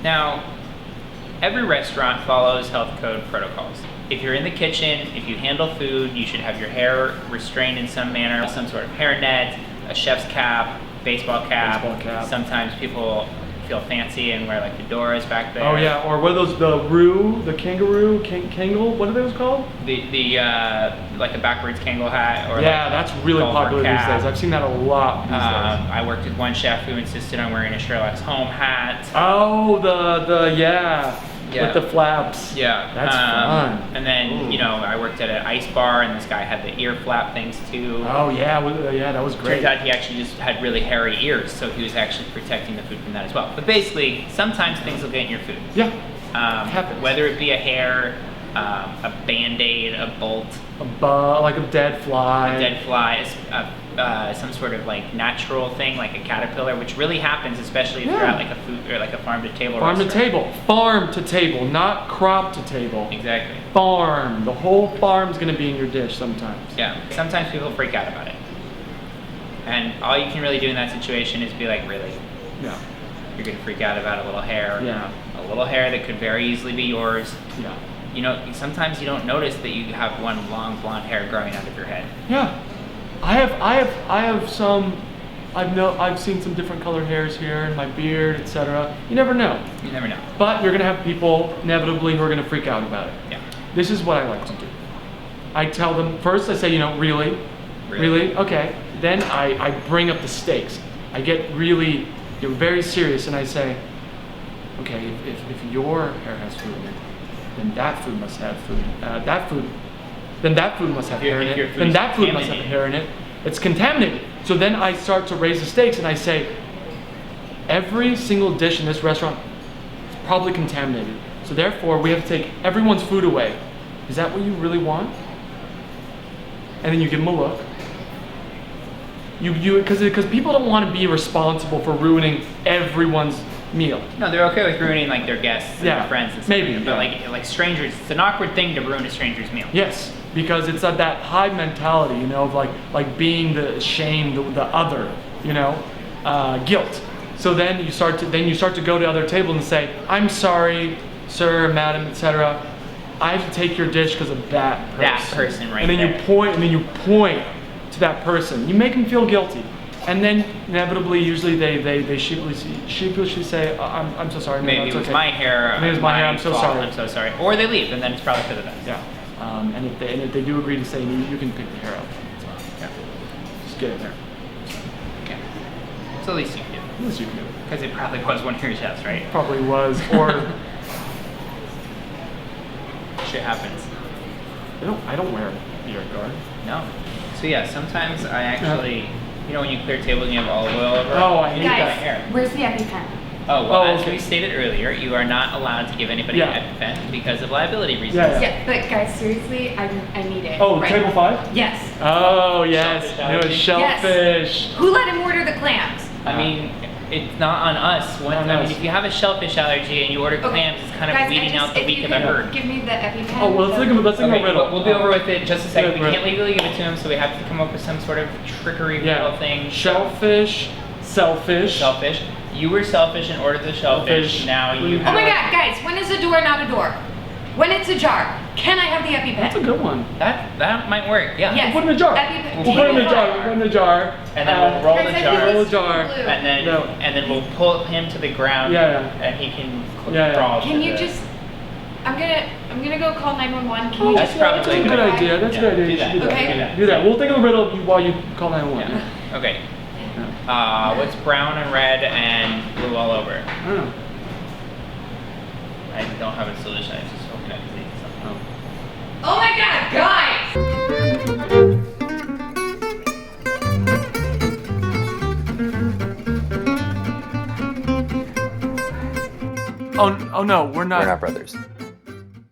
Now, every restaurant follows health code protocols. If you're in the kitchen, if you handle food, you should have your hair restrained in some manner, some sort of hairnet, a chef's cap, baseball cap. Sometimes people feel fancy and wear like fedoras back there. Oh yeah, or what are those, the kangaroo, kangle, what are those called? The like a backwards Kangol hat. Or yeah, like that's really popular these days. I've seen that a lot these days. I worked with one chef who insisted on wearing a Sherlock's Holmes hat. Oh, yeah. With the flaps. Yeah. That's fun. And then, you know, I worked at an ice bar and this guy had the ear flap things too. Oh yeah, yeah, that was great. Turns out he actually just had really hairy ears, so he was actually protecting the food from that as well. But basically, sometimes things will get in your food. Yeah, happens. Whether it be a hair, a Band-Aid, a bolt. Like a dead fly. A dead fly, some sort of like natural thing, like a caterpillar, which really happens, especially if you're at like a food or like a farm to table restaurant. Farm to table, not crop to table. Exactly. Farm. The whole farm's gonna be in your dish sometimes. Yeah. Sometimes people freak out about it, and all you can really do in that situation is be like, really? Yeah. You're gonna freak out about a little hair. Yeah. A little hair that could very easily be yours. Yeah. You know, sometimes you don't notice that you have one long blonde hair growing out of your head. Yeah. I have some. I've seen some different colored hairs here in my beard, etc. You never know. You never know. But you're gonna have people inevitably who are gonna freak out about it. Yeah. This is what I like to do. I tell them first. I say, you know, really, okay. Then I bring up the stakes. I get really, very serious, and I say, okay, if your hair has food in it, then that food must have food. Then that food must have hair in it. Then that food must have hair in it. It's contaminated. So then I start to raise the stakes and I say, every single dish in this restaurant is probably contaminated. So therefore, we have to take everyone's food away. Is that what you really want? And then you give them a look. Because people don't want to be responsible for ruining everyone's meal. No, they're okay with ruining like their guests and their friends and stuff. Maybe, but like strangers, it's an awkward thing to ruin a stranger's meal. Yes, because it's that high mentality, you know, of like being the shame, the other, you know, guilt. So then you start to go to other tables and say, I'm sorry, sir, madam, etc. I have to take your dish because of that person. That person right there. And then you point to that person. You make them feel guilty. And then inevitably, usually they sheepishly say, I'm so sorry. Maybe it was my hair. Maybe it was my hair. I'm so sorry. I'm so sorry. Or they leave, and then it's probably for the best. Yeah. And if they do agree to say, you can pick the hair up. Yeah. Just get in there. Okay. It's the least you can do. The least you can do. Because it probably was one of your chefs, right? Probably was. Or shit happens. I don't wear a beard guard. No. So yeah, sometimes I actually. You know when you clear tables and you have olive oil over? Oh, I hate that. Guys, where's the EpiPen? Oh, well, as we stated earlier, you are not allowed to give anybody an EpiPen because of liability reasons. Yeah, but guys, seriously, I need it. Oh, right. Table 5? Yes. Oh, yes. Shellfish. Yes. Who let him order the clams? I mean, it's not on us. If you have a shellfish allergy and you order clams, it's kind of weeding out the weak of the herd. Give me the EpiPen. Oh, well, let's think of a riddle. We'll be over with it in just a second. We can't legally give it to him, so we have to come up with some sort of trickery riddle thing. Shellfish, selfish. Selfish. You were selfish and ordered the shellfish. Now you have... Oh my god, guys, when is a door not a door? When it's a jar, can I have the EpiPen? That's a good one. That might work, yeah. Yes. We'll put it in a jar. We'll put it in a jar. And then we'll roll the jar. Roll the jar. And then we'll pull him to the ground. And he can crawl. Can you just... I'm gonna go call 911. That's probably a good idea. That's a good idea. Okay. Do that. We'll think of a riddle while you call 911. Yeah. Okay. What's brown and red and blue all over? I don't know. I don't have a solution. I just hoping I can think of something. Oh my god, guys! Oh no, we're not. We're not brothers.